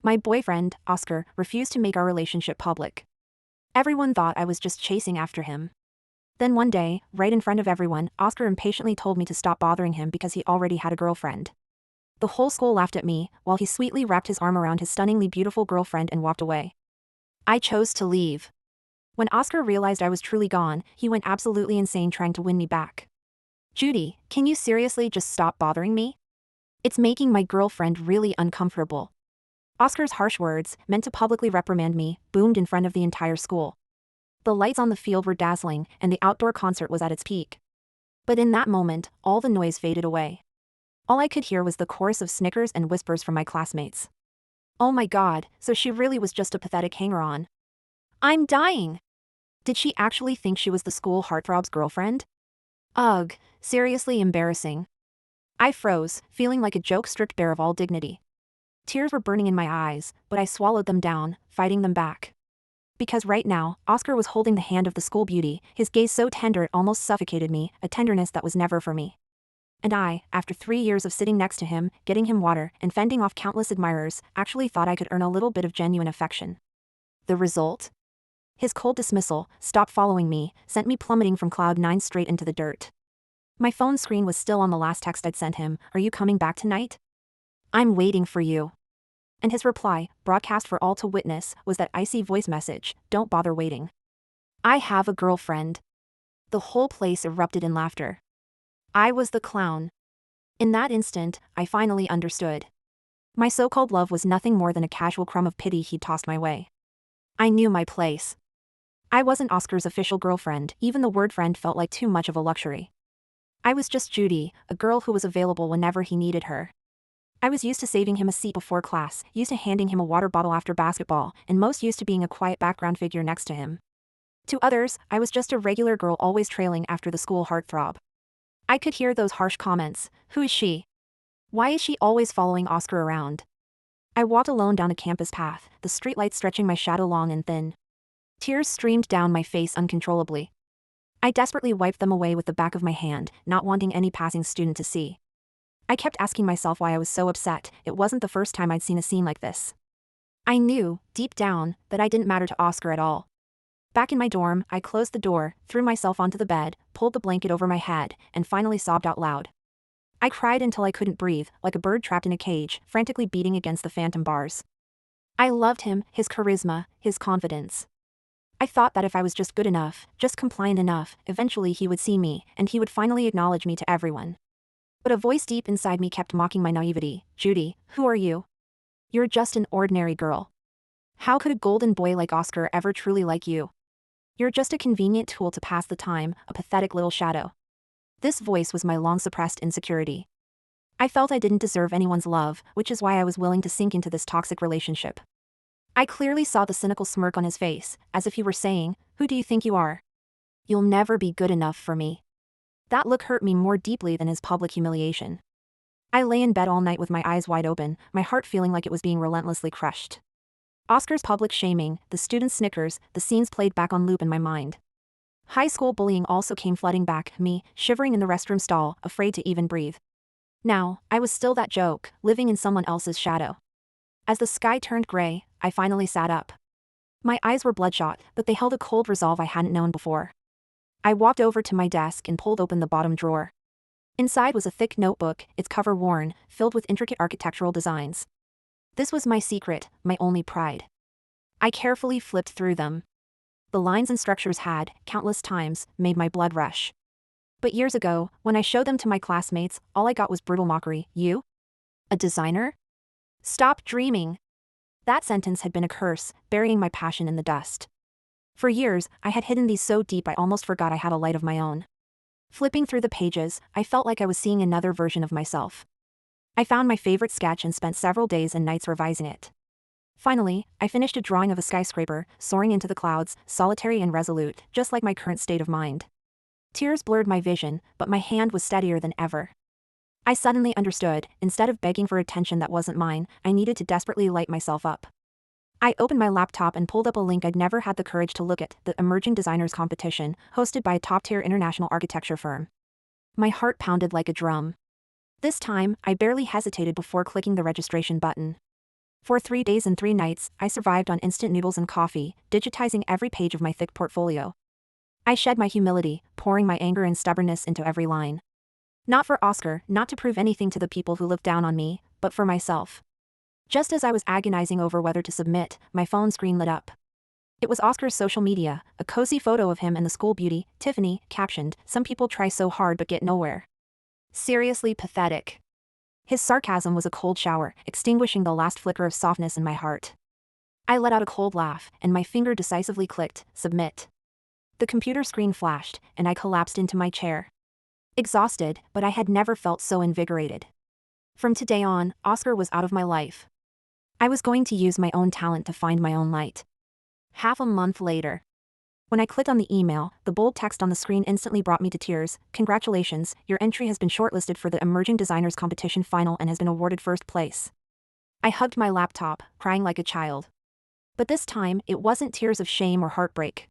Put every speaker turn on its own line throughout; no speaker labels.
My boyfriend, Oscar, refused to make our relationship public. Everyone thought I was just chasing after him. Then one day, right in front of everyone, Oscar impatiently told me to stop bothering him because he already had a girlfriend. The whole school laughed at me, while he sweetly wrapped his arm around his stunningly beautiful girlfriend and walked away. I chose to leave. When Oscar realized I was truly gone, he went absolutely insane trying to win me back. Judy, can you seriously just stop bothering me? It's making my girlfriend really uncomfortable. Oscar's harsh words, meant to publicly reprimand me, boomed in front of the entire school. The lights on the field were dazzling, and the outdoor concert was at its peak. But in that moment, all the noise faded away. All I could hear was the chorus of snickers and whispers from my classmates. Oh my god, so she really was just a pathetic hanger-on. I'm dying! Did she actually think she was the school heartthrob's girlfriend? Ugh, seriously embarrassing. I froze, feeling like a joke stripped bare of all dignity. Tears were burning in my eyes, but I swallowed them down, fighting them back. Because right now, Oscar was holding the hand of the school beauty, his gaze so tender it almost suffocated me, a tenderness that was never for me. And I, after 3 years of sitting next to him, getting him water, and fending off countless admirers, actually thought I could earn a little bit of genuine affection. The result? His cold dismissal, stop following me, sent me plummeting from cloud 9 straight into the dirt. My phone screen was still on the last text I'd sent him, "Are you coming back tonight?" "I'm waiting for you." And his reply, broadcast for all to witness, was that icy voice message, "Don't bother waiting. I have a girlfriend." The whole place erupted in laughter. I was the clown. In that instant, I finally understood. My so-called love was nothing more than a casual crumb of pity he'd tossed my way. I knew my place. I wasn't Oscar's official girlfriend, even the word friend felt like too much of a luxury. I was just Judy, a girl who was available whenever he needed her. I was used to saving him a seat before class, used to handing him a water bottle after basketball, and most used to being a quiet background figure next to him. To others, I was just a regular girl always trailing after the school heartthrob. I could hear those harsh comments. Who is she? Why is she always following Oscar around? I walked alone down a campus path, the streetlight stretching my shadow long and thin. Tears streamed down my face uncontrollably. I desperately wiped them away with the back of my hand, not wanting any passing student to see. I kept asking myself why I was so upset. It wasn't the first time I'd seen a scene like this. I knew, deep down, that I didn't matter to Oscar at all. Back in my dorm, I closed the door, threw myself onto the bed, pulled the blanket over my head, and finally sobbed out loud. I cried until I couldn't breathe, like a bird trapped in a cage, frantically beating against the phantom bars. I loved him, his charisma, his confidence. I thought that if I was just good enough, just compliant enough, eventually he would see me, and he would finally acknowledge me to everyone. But a voice deep inside me kept mocking my naivety. Judy, who are you? You're just an ordinary girl. How could a golden boy like Oscar ever truly like you? You're just a convenient tool to pass the time, a pathetic little shadow. This voice was my long-suppressed insecurity. I felt I didn't deserve anyone's love, which is why I was willing to sink into this toxic relationship. I clearly saw the cynical smirk on his face, as if he were saying, "Who do you think you are? You'll never be good enough for me." That look hurt me more deeply than his public humiliation. I lay in bed all night with my eyes wide open, my heart feeling like it was being relentlessly crushed. Oscar's public shaming, the students' snickers, the scenes played back on loop in my mind. High school bullying also came flooding back, me, shivering in the restroom stall, afraid to even breathe. Now, I was still that joke, living in someone else's shadow. As the sky turned gray, I finally sat up. My eyes were bloodshot, but they held a cold resolve I hadn't known before. I walked over to my desk and pulled open the bottom drawer. Inside was a thick notebook, its cover worn, filled with intricate architectural designs. This was my secret, my only pride. I carefully flipped through them. The lines and structures had, countless times, made my blood rush. But years ago, when I showed them to my classmates, all I got was brutal mockery. You? A designer? Stop dreaming. That sentence had been a curse, burying my passion in the dust. For years, I had hidden these so deep I almost forgot I had a light of my own. Flipping through the pages, I felt like I was seeing another version of myself. I found my favorite sketch and spent several days and nights revising it. Finally, I finished a drawing of a skyscraper, soaring into the clouds, solitary and resolute, just like my current state of mind. Tears blurred my vision, but my hand was steadier than ever. I suddenly understood, instead of begging for attention that wasn't mine, I needed to desperately light myself up. I opened my laptop and pulled up a link I'd never had the courage to look at, the Emerging Designers Competition, hosted by a top-tier international architecture firm. My heart pounded like a drum. This time, I barely hesitated before clicking the registration button. For 3 days and 3 nights, I survived on instant noodles and coffee, digitizing every page of my thick portfolio. I shed my humility, pouring my anger and stubbornness into every line. Not for Oscar, not to prove anything to the people who looked down on me, but for myself. Just as I was agonizing over whether to submit, my phone screen lit up. It was Oscar's social media, a cozy photo of him and the school beauty, Tiffany, captioned, "Some people try so hard but get nowhere. Seriously pathetic." His sarcasm was a cold shower, extinguishing the last flicker of softness in my heart. I let out a cold laugh, and my finger decisively clicked, "Submit." The computer screen flashed, and I collapsed into my chair. Exhausted, but I had never felt so invigorated. From today on, Oscar was out of my life. I was going to use my own talent to find my own light. Half a month later. When I clicked on the email, the bold text on the screen instantly brought me to tears. "Congratulations, your entry has been shortlisted for the Emerging Designers Competition final and has been awarded first place." I hugged my laptop, crying like a child. But this time, it wasn't tears of shame or heartbreak.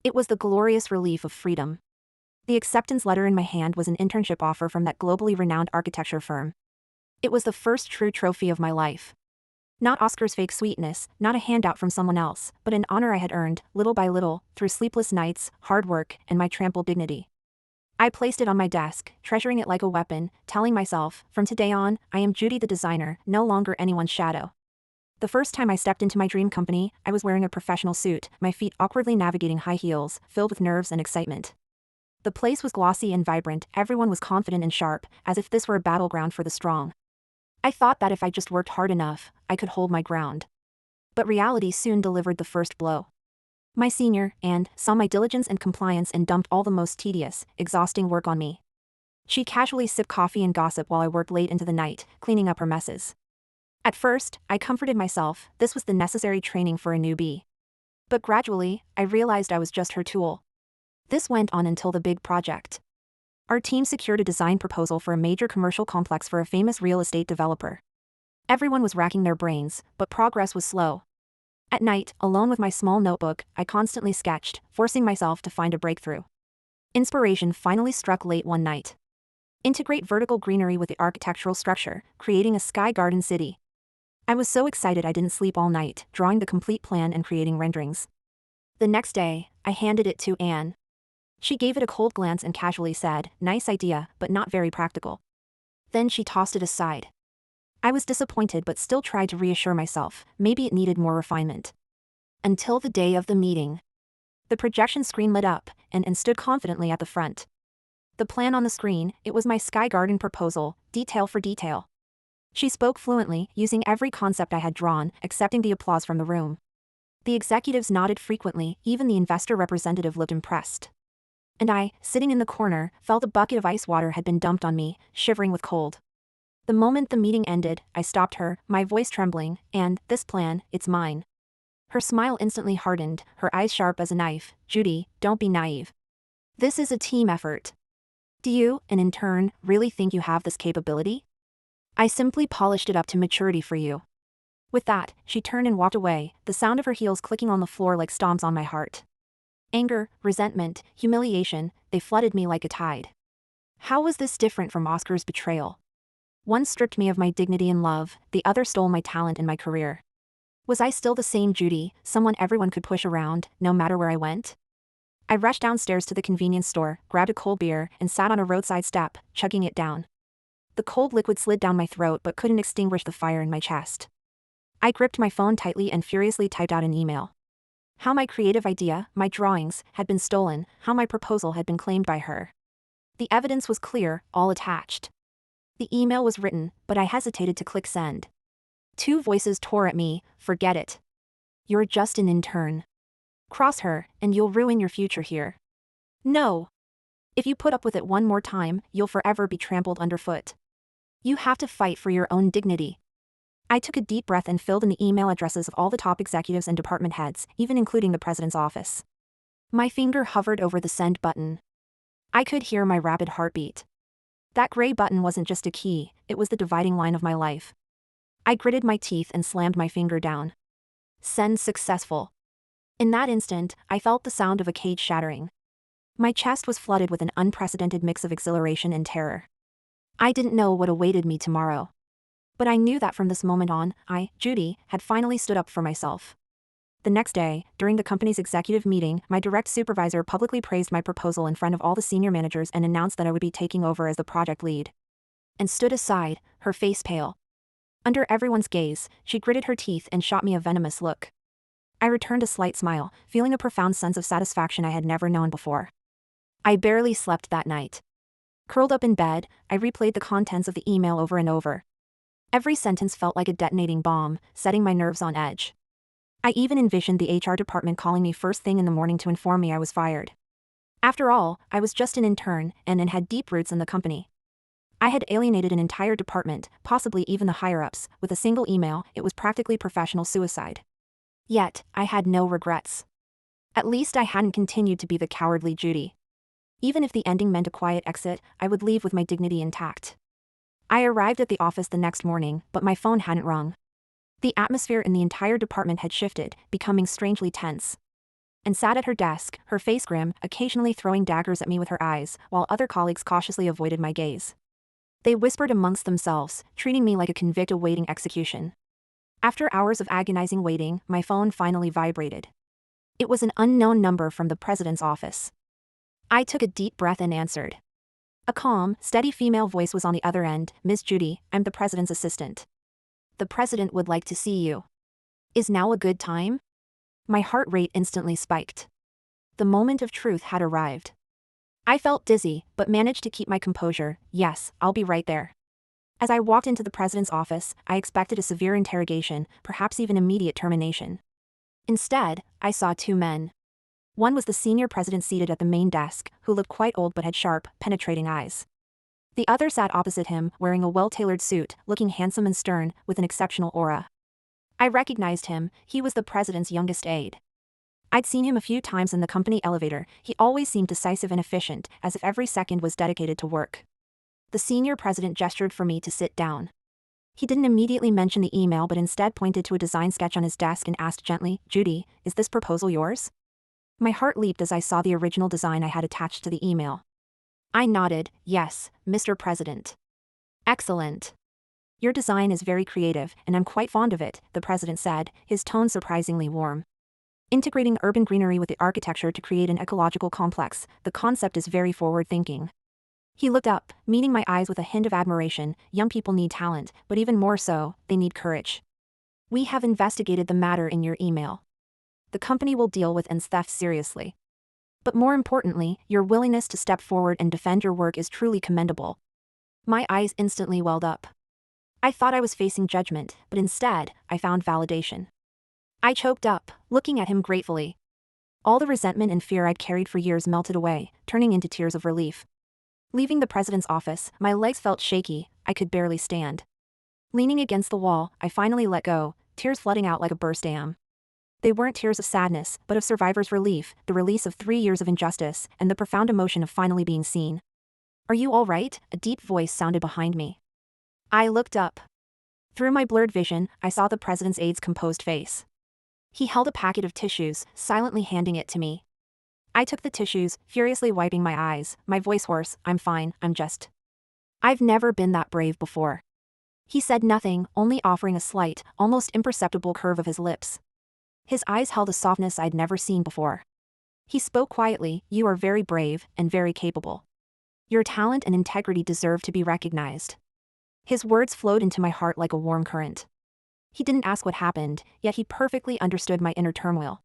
It was the glorious relief of freedom. The acceptance letter in my hand was an internship offer from that globally renowned architecture firm. It was the first true trophy of my life. Not Oscar's fake sweetness, not a handout from someone else, but an honor I had earned, little by little, through sleepless nights, hard work, and my trampled dignity. I placed it on my desk, treasuring it like a weapon, telling myself, from today on, I am Judy the designer, no longer anyone's shadow. The first time I stepped into my dream company, I was wearing a professional suit, my feet awkwardly navigating high heels, filled with nerves and excitement. The place was glossy and vibrant, everyone was confident and sharp, as if this were a battleground for the strong. I thought that if I just worked hard enough, I could hold my ground. But reality soon delivered the first blow. My senior, Anne, saw my diligence and compliance and dumped all the most tedious, exhausting work on me. She casually sipped coffee and gossiped while I worked late into the night, cleaning up her messes. At first, I comforted myself, this was the necessary training for a newbie. But gradually, I realized I was just her tool. This went on until the big project. Our team secured a design proposal for a major commercial complex for a famous real estate developer. Everyone was racking their brains, but progress was slow. At night, alone with my small notebook, I constantly sketched, forcing myself to find a breakthrough. Inspiration finally struck late one night. Integrate vertical greenery with the architectural structure, creating a sky garden city. I was so excited I didn't sleep all night, drawing the complete plan and creating renderings. The next day, I handed it to Anne. She gave it a cold glance and casually said, "Nice idea, but not very practical." Then she tossed it aside. I was disappointed but still tried to reassure myself, maybe it needed more refinement. Until the day of the meeting. The projection screen lit up, and stood confidently at the front. The plan on the screen, it was my sky garden proposal, detail for detail. She spoke fluently, using every concept I had drawn, accepting the applause from the room. The executives nodded frequently, even the investor representative looked impressed. And I, sitting in the corner, felt a bucket of ice water had been dumped on me, shivering with cold. The moment the meeting ended, I stopped her, my voice trembling, and, "This plan, it's mine." Her smile instantly hardened, her eyes sharp as a knife. "Judy, don't be naive. This is a team effort. Do you, an intern, really think you have this capability? I simply polished it up to maturity for you." With that, she turned and walked away, the sound of her heels clicking on the floor like stomps on my heart. Anger, resentment, humiliation, they flooded me like a tide. How was this different from Oscar's betrayal? One stripped me of my dignity and love, the other stole my talent and my career. Was I still the same Judy, someone everyone could push around, no matter where I went? I rushed downstairs to the convenience store, grabbed a cold beer, and sat on a roadside step, chugging it down. The cold liquid slid down my throat but couldn't extinguish the fire in my chest. I gripped my phone tightly and furiously typed out an email. How my creative idea, my drawings, had been stolen, how my proposal had been claimed by her. The evidence was clear, all attached. The email was written, but I hesitated to click send. Two voices tore at me, "Forget it. You're just an intern. Cross her, and you'll ruin your future here. No. If you put up with it one more time, you'll forever be trampled underfoot. You have to fight for your own dignity." I took a deep breath and filled in the email addresses of all the top executives and department heads, even including the president's office. My finger hovered over the send button. I could hear my rapid heartbeat. That gray button wasn't just a key, it was the dividing line of my life. I gritted my teeth and slammed my finger down. Send successful. In that instant, I felt the sound of a cage shattering. My chest was flooded with an unprecedented mix of exhilaration and terror. I didn't know what awaited me tomorrow. But I knew that from this moment on, I, Judy, had finally stood up for myself. The next day, during the company's executive meeting, my direct supervisor publicly praised my proposal in front of all the senior managers and announced that I would be taking over as the project lead. And stood aside, her face pale. Under everyone's gaze, she gritted her teeth and shot me a venomous look. I returned a slight smile, feeling a profound sense of satisfaction I had never known before. I barely slept that night. Curled up in bed, I replayed the contents of the email over and over. Every sentence felt like a detonating bomb, setting my nerves on edge. I even envisioned the HR department calling me first thing in the morning to inform me I was fired. After all, I was just an intern and had deep roots in the company. I had alienated an entire department, possibly even the higher-ups, with a single email. It was practically professional suicide. Yet, I had no regrets. At least I hadn't continued to be the cowardly Judy. Even if the ending meant a quiet exit, I would leave with my dignity intact. I arrived at the office the next morning, but my phone hadn't rung. The atmosphere in the entire department had shifted, becoming strangely tense. And sat at her desk, her face grim, occasionally throwing daggers at me with her eyes, while other colleagues cautiously avoided my gaze. They whispered amongst themselves, treating me like a convict awaiting execution. After hours of agonizing waiting, my phone finally vibrated. It was an unknown number from the president's office. I took a deep breath and answered. A calm, steady female voice was on the other end. "Miss Judy, I'm the president's assistant. The president would like to see you. Is now a good time?" My heart rate instantly spiked. The moment of truth had arrived. I felt dizzy, but managed to keep my composure. "Yes, I'll be right there." As I walked into the president's office, I expected a severe interrogation, perhaps even immediate termination. Instead, I saw two men. One was the senior president seated at the main desk, who looked quite old but had sharp, penetrating eyes. The other sat opposite him, wearing a well-tailored suit, looking handsome and stern, with an exceptional aura. I recognized him. He was the president's youngest aide. I'd seen him a few times in the company elevator. He always seemed decisive and efficient, as if every second was dedicated to work. The senior president gestured for me to sit down. He didn't immediately mention the email but instead pointed to a design sketch on his desk and asked gently, "Judy, is this proposal yours?" My heart leaped as I saw the original design I had attached to the email. I nodded. "Yes, Mr. President." "Excellent. Your design is very creative, and I'm quite fond of it," the president said, his tone surprisingly warm. "Integrating urban greenery with the architecture to create an ecological complex, the concept is very forward-thinking." He looked up, meeting my eyes with a hint of admiration. "Young people need talent, but even more so, they need courage. We have investigated the matter in your email. The company will deal with its theft seriously. But more importantly, your willingness to step forward and defend your work is truly commendable." My eyes instantly welled up. I thought I was facing judgment, but instead, I found validation. I choked up, looking at him gratefully. All the resentment and fear I'd carried for years melted away, turning into tears of relief. Leaving the president's office, my legs felt shaky. I could barely stand. Leaning against the wall, I finally let go, tears flooding out like a burst dam. They weren't tears of sadness, but of survivor's relief, the release of 3 years of injustice, and the profound emotion of finally being seen. "Are you all right?" a deep voice sounded behind me. I looked up. Through my blurred vision, I saw the president's aide's composed face. He held a packet of tissues, silently handing it to me. I took the tissues, furiously wiping my eyes, my voice hoarse. "I'm fine, I've never been that brave before." He said nothing, only offering a slight, almost imperceptible curve of his lips. His eyes held a softness I'd never seen before. He spoke quietly. "You are very brave, and very capable. Your talent and integrity deserve to be recognized." His words flowed into my heart like a warm current. He didn't ask what happened, yet he perfectly understood my inner turmoil.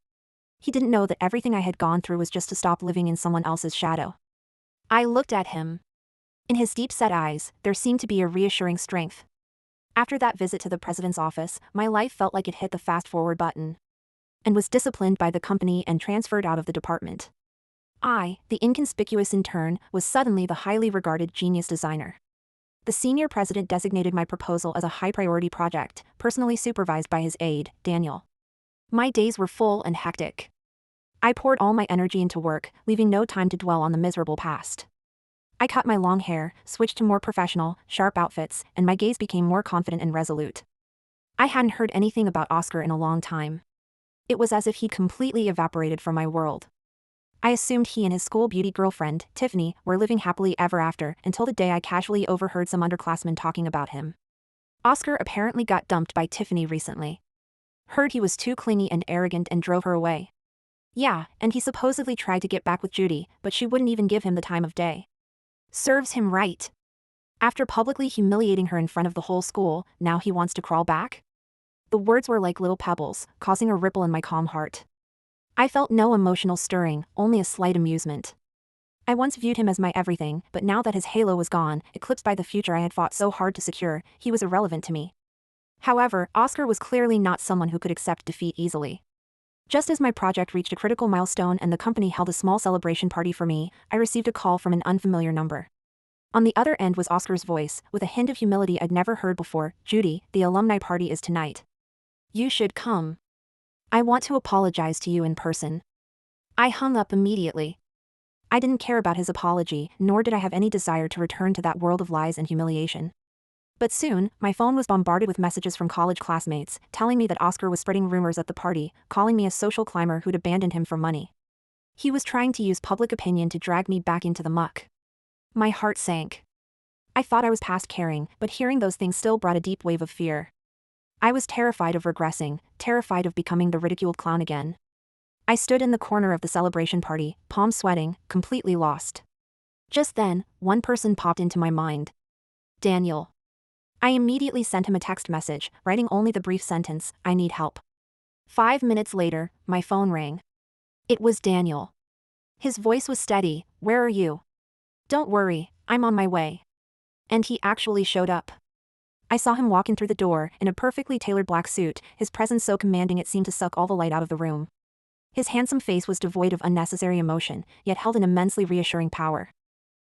He didn't know that everything I had gone through was just to stop living in someone else's shadow. I looked at him. In his deep-set eyes, there seemed to be a reassuring strength. After that visit to the president's office, my life felt like it hit the fast-forward button. And was disciplined by the company and transferred out of the department. I, the inconspicuous intern, was suddenly the highly regarded genius designer. The senior president designated my proposal as a high-priority project, personally supervised by his aide, Daniel. My days were full and hectic. I poured all my energy into work, leaving no time to dwell on the miserable past. I cut my long hair, switched to more professional, sharp outfits, and my gaze became more confident and resolute. I hadn't heard anything about Oscar in a long time. It was as if he'd completely evaporated from my world. I assumed he and his school beauty girlfriend, Tiffany, were living happily ever after, until the day I casually overheard some underclassmen talking about him. Oscar apparently got dumped by Tiffany recently. Heard he was too clingy and arrogant and drove her away. Yeah, and he supposedly tried to get back with Judy, but she wouldn't even give him the time of day. Serves him right. After publicly humiliating her in front of the whole school, now he wants to crawl back? The words were like little pebbles, causing a ripple in my calm heart. I felt no emotional stirring, only a slight amusement. I once viewed him as my everything, but now that his halo was gone, eclipsed by the future I had fought so hard to secure, he was irrelevant to me. However, Oscar was clearly not someone who could accept defeat easily. Just as my project reached a critical milestone and the company held a small celebration party for me, I received a call from an unfamiliar number. On the other end was Oscar's voice, with a hint of humility I'd never heard before. "Judy, the alumni party is tonight. You should come. I want to apologize to you in person." I hung up immediately. I didn't care about his apology, nor did I have any desire to return to that world of lies and humiliation. But soon, my phone was bombarded with messages from college classmates, telling me that Oscar was spreading rumors at the party, calling me a social climber who'd abandoned him for money. He was trying to use public opinion to drag me back into the muck. My heart sank. I thought I was past caring, but hearing those things still brought a deep wave of fear. I was terrified of regressing, terrified of becoming the ridiculed clown again. I stood in the corner of the celebration party, palms sweating, completely lost. Just then, one person popped into my mind. Daniel. I immediately sent him a text message, writing only the brief sentence, "I need help." 5 minutes later, my phone rang. It was Daniel. His voice was steady. "Where are you?" "Don't worry, I'm on my way." And he actually showed up. I saw him walk in through the door, in a perfectly tailored black suit, his presence so commanding it seemed to suck all the light out of the room. His handsome face was devoid of unnecessary emotion, yet held an immensely reassuring power.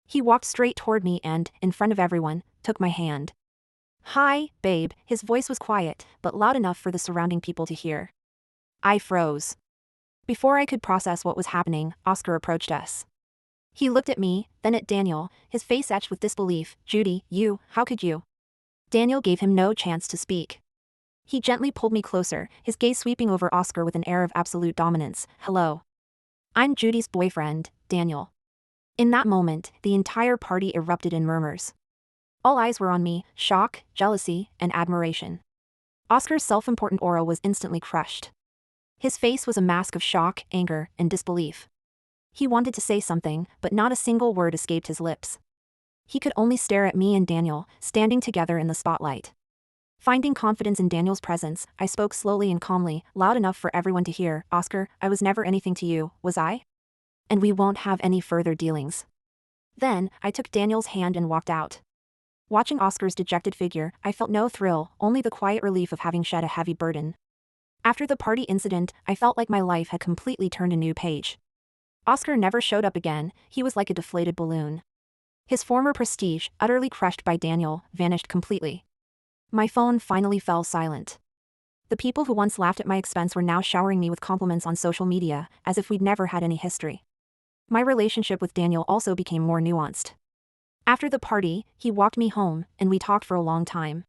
He walked straight toward me and, in front of everyone, took my hand. "Hi, babe," his voice was quiet, but loud enough for the surrounding people to hear. I froze. Before I could process what was happening, Oscar approached us. He looked at me, then at Daniel, his face etched with disbelief. "Judy, how could you?" Daniel gave him no chance to speak. He gently pulled me closer, his gaze sweeping over Oscar with an air of absolute dominance. "Hello. I'm Judy's boyfriend, Daniel." In that moment, the entire party erupted in murmurs. All eyes were on me, shock, jealousy, and admiration. Oscar's self-important aura was instantly crushed. His face was a mask of shock, anger, and disbelief. He wanted to say something, but not a single word escaped his lips. He could only stare at me and Daniel, standing together in the spotlight. Finding confidence in Daniel's presence, I spoke slowly and calmly, loud enough for everyone to hear. "Oscar, I was never anything to you, was I? And we won't have any further dealings." Then, I took Daniel's hand and walked out. Watching Oscar's dejected figure, I felt no thrill, only the quiet relief of having shed a heavy burden. After the party incident, I felt like my life had completely turned a new page. Oscar never showed up again. He was like a deflated balloon. His former prestige, utterly crushed by Daniel, vanished completely. My phone finally fell silent. The people who once laughed at my expense were now showering me with compliments on social media, as if we'd never had any history. My relationship with Daniel also became more nuanced. After the party, he walked me home, and we talked for a long time.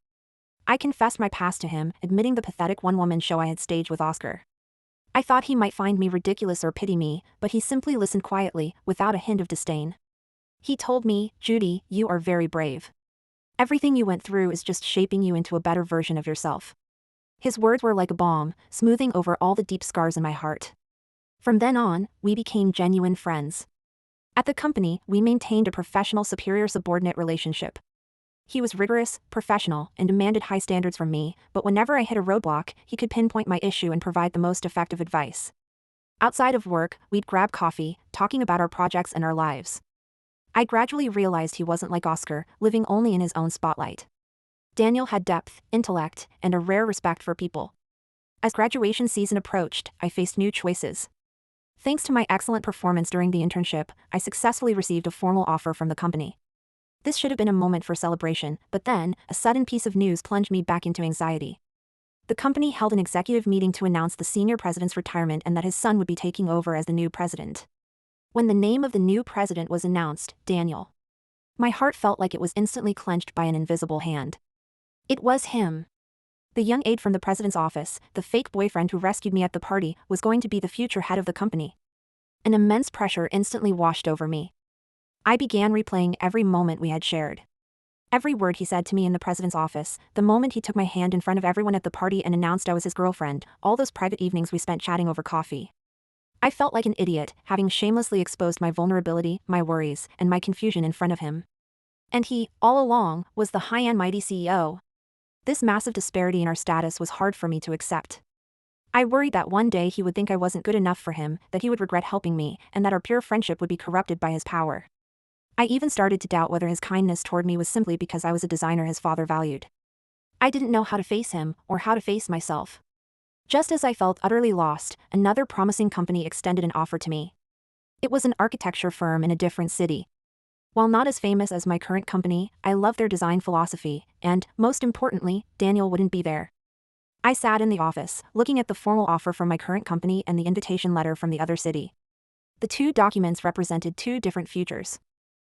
I confessed my past to him, admitting the pathetic one-woman show I had staged with Oscar. I thought he might find me ridiculous or pity me, but he simply listened quietly, without a hint of disdain. He told me, "Judy, you are very brave. Everything you went through is just shaping you into a better version of yourself." His words were like a balm, smoothing over all the deep scars in my heart. From then on, we became genuine friends. At the company, we maintained a professional superior-subordinate relationship. He was rigorous, professional, and demanded high standards from me, but whenever I hit a roadblock, he could pinpoint my issue and provide the most effective advice. Outside of work, we'd grab coffee, talking about our projects and our lives. I gradually realized he wasn't like Oscar, living only in his own spotlight. Daniel had depth, intellect, and a rare respect for people. As graduation season approached, I faced new choices. Thanks to my excellent performance during the internship, I successfully received a formal offer from the company. This should have been a moment for celebration, but then, a sudden piece of news plunged me back into anxiety. The company held an executive meeting to announce the senior president's retirement and that his son would be taking over as the new president. When the name of the new president was announced, Daniel. My heart felt like it was instantly clenched by an invisible hand. It was him. The young aide from the president's office, the fake boyfriend who rescued me at the party, was going to be the future head of the company. An immense pressure instantly washed over me. I began replaying every moment we had shared. Every word he said to me in the president's office, the moment he took my hand in front of everyone at the party and announced I was his girlfriend, all those private evenings we spent chatting over coffee. I felt like an idiot, having shamelessly exposed my vulnerability, my worries, and my confusion in front of him. And he, all along, was the high and mighty CEO. This massive disparity in our status was hard for me to accept. I worried that one day he would think I wasn't good enough for him, that he would regret helping me, and that our pure friendship would be corrupted by his power. I even started to doubt whether his kindness toward me was simply because I was a designer his father valued. I didn't know how to face him, or how to face myself. Just as I felt utterly lost, another promising company extended an offer to me. It was an architecture firm in a different city. While not as famous as my current company, I loved their design philosophy, and, most importantly, Daniel wouldn't be there. I sat in the office, looking at the formal offer from my current company and the invitation letter from the other city. The two documents represented two different futures.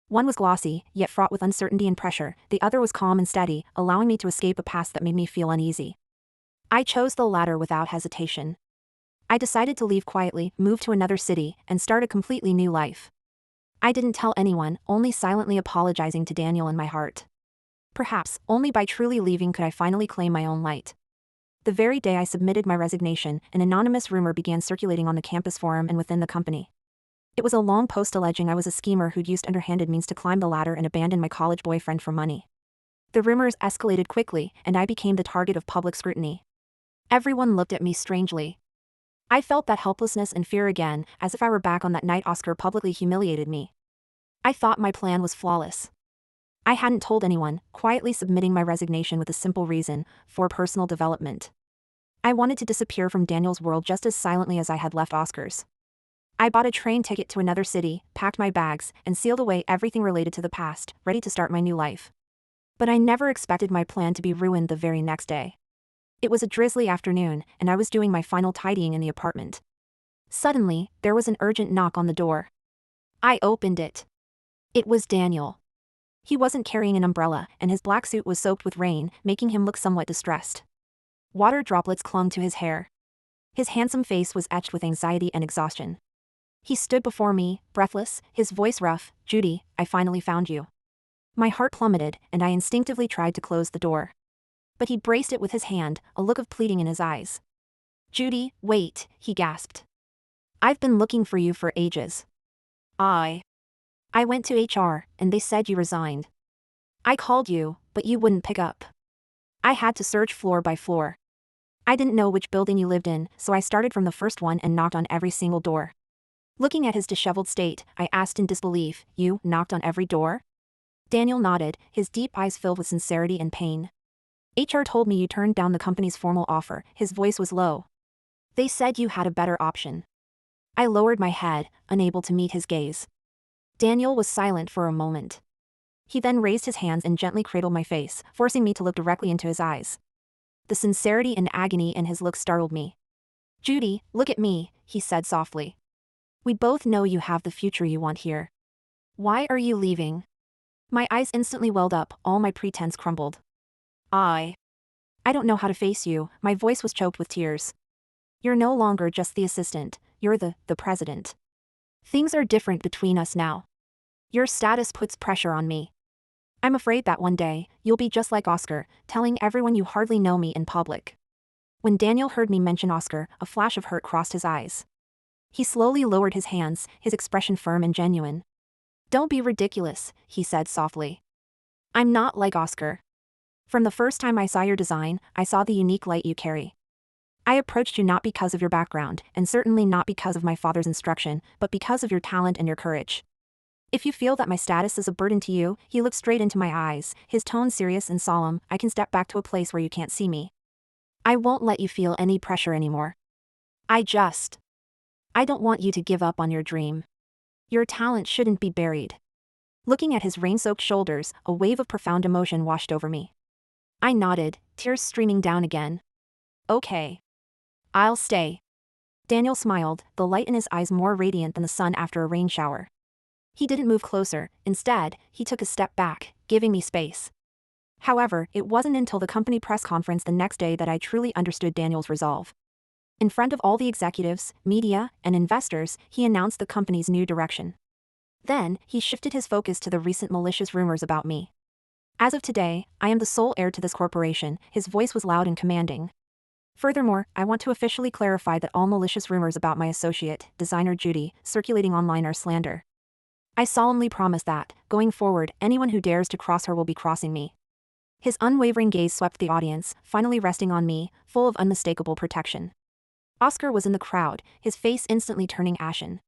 One was glossy, yet fraught with uncertainty and pressure, the other was calm and steady, allowing me to escape a past that made me feel uneasy. I chose the latter without hesitation. I decided to leave quietly, move to another city, and start a completely new life. I didn't tell anyone, only silently apologizing to Daniel in my heart. Perhaps, only by truly leaving could I finally claim my own light. The very day I submitted my resignation, an anonymous rumor began circulating on the campus forum and within the company. It was a long post alleging I was a schemer who'd used underhanded means to climb the ladder and abandon my college boyfriend for money. The rumors escalated quickly, and I became the target of public scrutiny. Everyone looked at me strangely. I felt that helplessness and fear again, as if I were back on that night Oscar publicly humiliated me. I thought my plan was flawless. I hadn't told anyone, quietly submitting my resignation with a simple reason: for personal development. I wanted to disappear from Daniel's world just as silently as I had left Oscar's. I bought a train ticket to another city, packed my bags, and sealed away everything related to the past, ready to start my new life. But I never expected my plan to be ruined the very next day. It was a drizzly afternoon, and I was doing my final tidying in the apartment. Suddenly, there was an urgent knock on the door. I opened it. It was Daniel. He wasn't carrying an umbrella, and his black suit was soaked with rain, making him look somewhat distressed. Water droplets clung to his hair. His handsome face was etched with anxiety and exhaustion. He stood before me, breathless, his voice rough. "Judy, I finally found you." My heart plummeted, and I instinctively tried to close the door. But he braced it with his hand, a look of pleading in his eyes. "Judy, wait," he gasped. "I've been looking for you for ages. I went to HR, and they said you resigned. I called you, but you wouldn't pick up. I had to search floor by floor. I didn't know which building you lived in, so I started from the first one and knocked on every single door." Looking at his disheveled state, I asked in disbelief, "You knocked on every door?" Daniel nodded, his deep eyes filled with sincerity and pain. "HR told me you turned down the company's formal offer," his voice was low. "They said you had a better option." I lowered my head, unable to meet his gaze. Daniel was silent for a moment. He then raised his hands and gently cradled my face, forcing me to look directly into his eyes. The sincerity and agony in his look startled me. "Judy, look at me," he said softly. "We both know you have the future you want here. Why are you leaving?" My eyes instantly welled up, all my pretense crumbled. I don't know how to face you," my voice was choked with tears. "You're no longer just the assistant, you're the president. Things are different between us now. Your status puts pressure on me. I'm afraid that one day, you'll be just like Oscar, telling everyone you hardly know me in public." When Daniel heard me mention Oscar, a flash of hurt crossed his eyes. He slowly lowered his hands, his expression firm and genuine. "Don't be ridiculous," he said softly. "I'm not like Oscar. From the first time I saw your design, I saw the unique light you carry. I approached you not because of your background, and certainly not because of my father's instruction, but because of your talent and your courage. If you feel that my status is a burden to you," he looked straight into my eyes, his tone serious and solemn, "I can step back to a place where you can't see me. I won't let you feel any pressure anymore. I don't want you to give up on your dream. Your talent shouldn't be buried." Looking at his rain-soaked shoulders, a wave of profound emotion washed over me. I nodded, tears streaming down again. "Okay. I'll stay." Daniel smiled, the light in his eyes more radiant than the sun after a rain shower. He didn't move closer, instead, he took a step back, giving me space. However, it wasn't until the company press conference the next day that I truly understood Daniel's resolve. In front of all the executives, media, and investors, he announced the company's new direction. Then, he shifted his focus to the recent malicious rumors about me. As of today, I am the sole heir to this corporation. His voice was loud and commanding. Furthermore, I want to officially clarify that all malicious rumors about my associate, designer Judy, circulating online are slander. I solemnly promise that, going forward, anyone who dares to cross her will be crossing me. His unwavering gaze swept the audience, finally resting on me, full of unmistakable protection. Oscar was in the crowd, his face instantly turning ashen.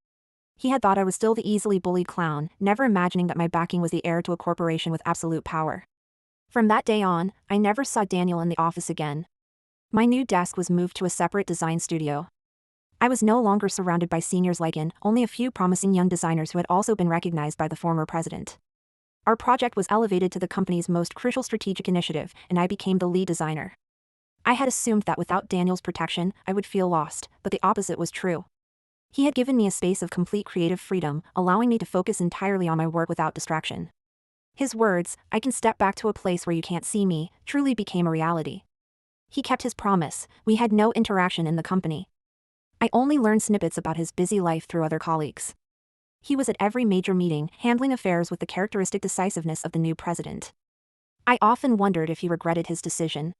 He had thought I was still the easily bullied clown, never imagining that my backing was the heir to a corporation with absolute power. From that day on, I never saw Daniel in the office again. My new desk was moved to a separate design studio. I was no longer surrounded by seniors like in, only a few promising young designers who had also been recognized by the former president. Our project was elevated to the company's most crucial strategic initiative, and I became the lead designer. I had assumed that without Daniel's protection, I would feel lost, but the opposite was true. He had given me a space of complete creative freedom, allowing me to focus entirely on my work without distraction. His words, "I can step back to a place where you can't see me," truly became a reality. He kept his promise. We had no interaction in the company. I only learned snippets about his busy life through other colleagues. He was at every major meeting, handling affairs with the characteristic decisiveness of the new president. I often wondered if he regretted his decision.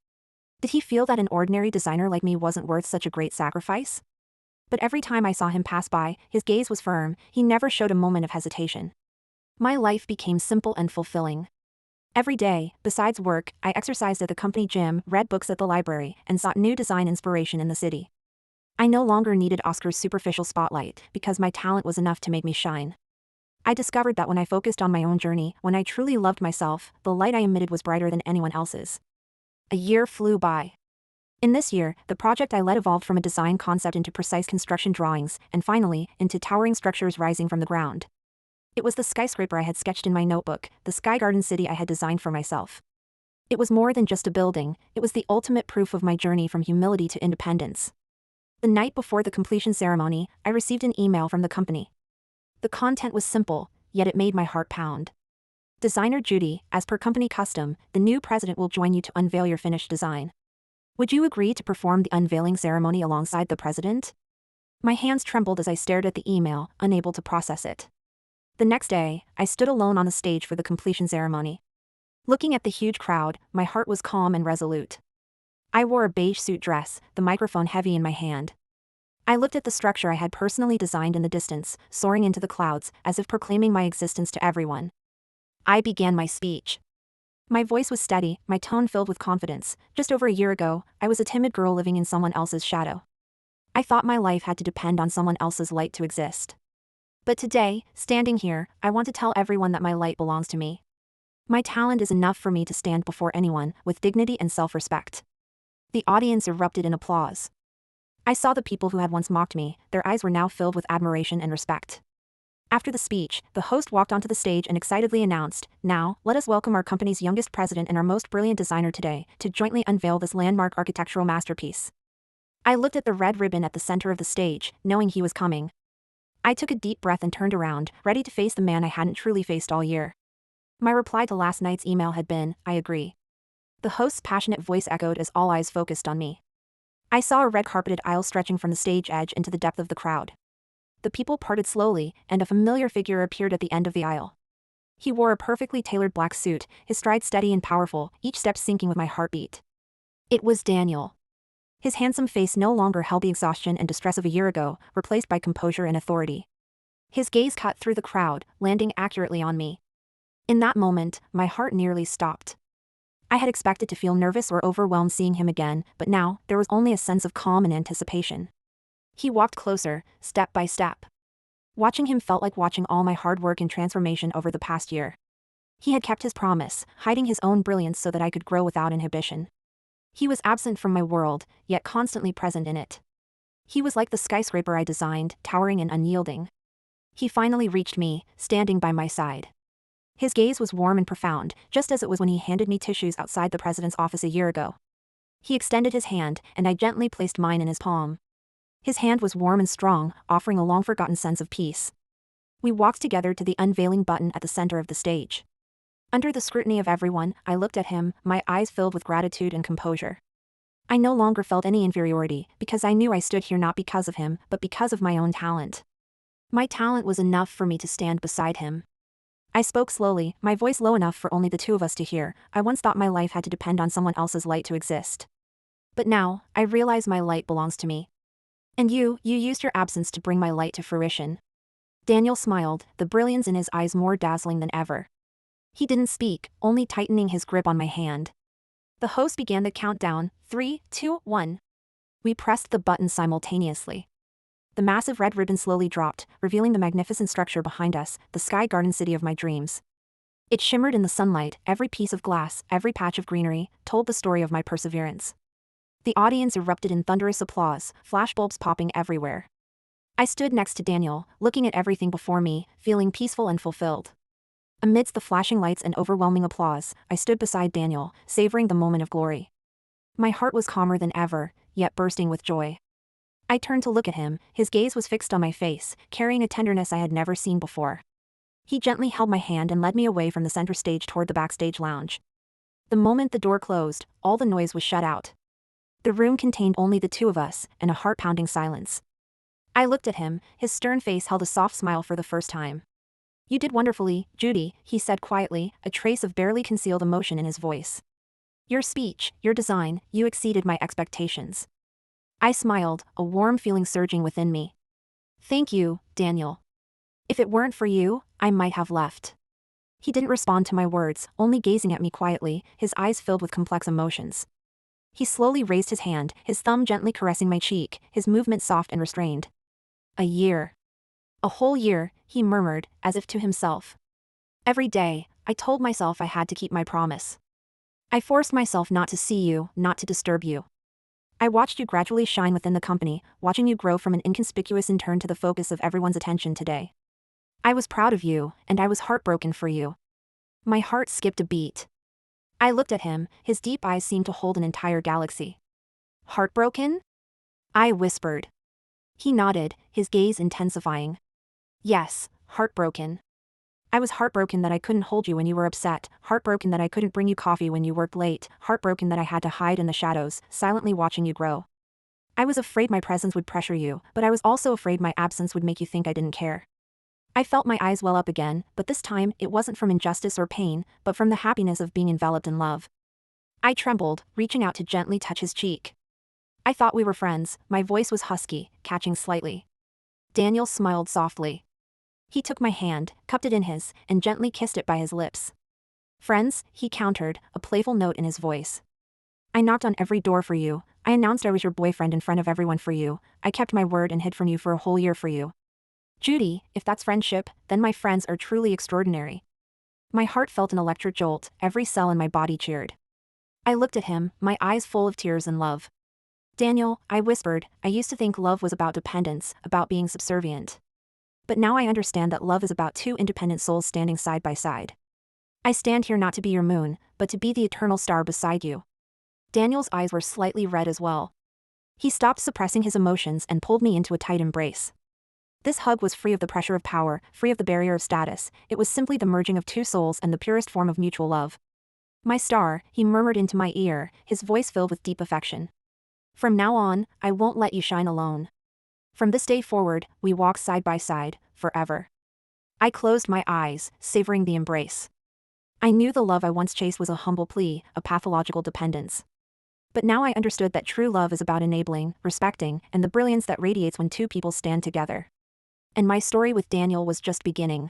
Did he feel that an ordinary designer like me wasn't worth such a great sacrifice? But every time I saw him pass by, his gaze was firm, he never showed a moment of hesitation. My life became simple and fulfilling. Every day, besides work, I exercised at the company gym, read books at the library, and sought new design inspiration in the city. I no longer needed Oscar's superficial spotlight, because my talent was enough to make me shine. I discovered that when I focused on my own journey, when I truly loved myself, the light I emitted was brighter than anyone else's. A year flew by. In this year, the project I led evolved from a design concept into precise construction drawings, and finally, into towering structures rising from the ground. It was the skyscraper I had sketched in my notebook, the sky garden city I had designed for myself. It was more than just a building, it was the ultimate proof of my journey from humility to independence. The night before the completion ceremony, I received an email from the company. The content was simple, yet it made my heart pound. Designer Judy, as per company custom, the new president will join you to unveil your finished design. Would you agree to perform the unveiling ceremony alongside the president? My hands trembled as I stared at the email, unable to process it. The next day, I stood alone on the stage for the completion ceremony. Looking at the huge crowd, my heart was calm and resolute. I wore a beige suit dress, the microphone heavy in my hand. I looked at the structure I had personally designed in the distance, soaring into the clouds, as if proclaiming my existence to everyone. I began my speech. My voice was steady, my tone filled with confidence. Just over a year ago, I was a timid girl living in someone else's shadow. I thought my life had to depend on someone else's light to exist. But today, standing here, I want to tell everyone that my light belongs to me. My talent is enough for me to stand before anyone, with dignity and self-respect. The audience erupted in applause. I saw the people who had once mocked me, their eyes were now filled with admiration and respect. After the speech, the host walked onto the stage and excitedly announced, "Now, let us welcome our company's youngest president and our most brilliant designer today, to jointly unveil this landmark architectural masterpiece." I looked at the red ribbon at the center of the stage, knowing he was coming. I took a deep breath and turned around, ready to face the man I hadn't truly faced all year. My reply to last night's email had been, "I agree." The host's passionate voice echoed as all eyes focused on me. I saw a red-carpeted aisle stretching from the stage edge into the depth of the crowd. The people parted slowly, and a familiar figure appeared at the end of the aisle. He wore a perfectly tailored black suit, his stride steady and powerful, each step syncing with my heartbeat. It was Daniel. His handsome face no longer held the exhaustion and distress of a year ago, replaced by composure and authority. His gaze cut through the crowd, landing accurately on me. In that moment, my heart nearly stopped. I had expected to feel nervous or overwhelmed seeing him again, but now, there was only a sense of calm and anticipation. He walked closer, step by step. Watching him felt like watching all my hard work and transformation over the past year. He had kept his promise, hiding his own brilliance so that I could grow without inhibition. He was absent from my world, yet constantly present in it. He was like the skyscraper I designed, towering and unyielding. He finally reached me, standing by my side. His gaze was warm and profound, just as it was when he handed me tissues outside the president's office a year ago. He extended his hand, and I gently placed mine in his palm. His hand was warm and strong, offering a long-forgotten sense of peace. We walked together to the unveiling button at the center of the stage. Under the scrutiny of everyone, I looked at him, my eyes filled with gratitude and composure. I no longer felt any inferiority, because I knew I stood here not because of him, but because of my own talent. My talent was enough for me to stand beside him. I spoke slowly, my voice low enough for only the two of us to hear. I once thought my life had to depend on someone else's light to exist. But now, I realize my light belongs to me. And you used your absence to bring my light to fruition. Daniel smiled, the brilliance in his eyes more dazzling than ever. He didn't speak, only tightening his grip on my hand. The host began the countdown, 3, 2, 1. We pressed the button simultaneously. The massive red ribbon slowly dropped, revealing the magnificent structure behind us, the sky garden city of my dreams. It shimmered in the sunlight, every piece of glass, every patch of greenery, told the story of my perseverance. The audience erupted in thunderous applause, flashbulbs popping everywhere. I stood next to Daniel, looking at everything before me, feeling peaceful and fulfilled. Amidst the flashing lights and overwhelming applause, I stood beside Daniel, savoring the moment of glory. My heart was calmer than ever, yet bursting with joy. I turned to look at him, his gaze was fixed on my face, carrying a tenderness I had never seen before. He gently held my hand and led me away from the center stage toward the backstage lounge. The moment the door closed, all the noise was shut out. The room contained only the two of us, and a heart-pounding silence. I looked at him, his stern face held a soft smile for the first time. "You did wonderfully, Judy," he said quietly, a trace of barely concealed emotion in his voice. "Your speech, your design, you exceeded my expectations." I smiled, a warm feeling surging within me. "Thank you, Daniel. If it weren't for you, I might have left." He didn't respond to my words, only gazing at me quietly, his eyes filled with complex emotions. He slowly raised his hand, his thumb gently caressing my cheek, his movement soft and restrained. "A year. A whole year," he murmured, as if to himself. Every day, I told myself I had to keep my promise. I forced myself not to see you, not to disturb you. I watched you gradually shine within the company, watching you grow from an inconspicuous intern to the focus of everyone's attention today. I was proud of you, and I was heartbroken for you. My heart skipped a beat. I looked at him, his deep eyes seemed to hold an entire galaxy. "Heartbroken?" I whispered. He nodded, his gaze intensifying. "Yes, heartbroken. I was heartbroken that I couldn't hold you when you were upset, heartbroken that I couldn't bring you coffee when you worked late, heartbroken that I had to hide in the shadows, silently watching you grow. I was afraid my presence would pressure you, but I was also afraid my absence would make you think I didn't care." I felt my eyes well up again, but this time it wasn't from injustice or pain, but from the happiness of being enveloped in love. I trembled, reaching out to gently touch his cheek. "I thought we were friends," my voice was husky, catching slightly. Daniel smiled softly. He took my hand, cupped it in his, and gently kissed it by his lips. "Friends," he countered, a playful note in his voice. "I knocked on every door for you, I announced I was your boyfriend in front of everyone for you, I kept my word and hid from you for a whole year for you. Judy, if that's friendship, then my friends are truly extraordinary." My heart felt an electric jolt, every cell in my body cheered. I looked at him, my eyes full of tears and love. "Daniel," I whispered, "I used to think love was about dependence, about being subservient. But now I understand that love is about two independent souls standing side by side. I stand here not to be your moon, but to be the eternal star beside you." Daniel's eyes were slightly red as well. He stopped suppressing his emotions and pulled me into a tight embrace. This hug was free of the pressure of power, free of the barrier of status, it was simply the merging of two souls and the purest form of mutual love. "My star," he murmured into my ear, his voice filled with deep affection. "From now on, I won't let you shine alone. From this day forward, we walk side by side, forever." I closed my eyes, savoring the embrace. I knew the love I once chased was a humble plea, a pathological dependence. But now I understood that true love is about enabling, respecting, and the brilliance that radiates when two people stand together. And my story with Daniel was just beginning.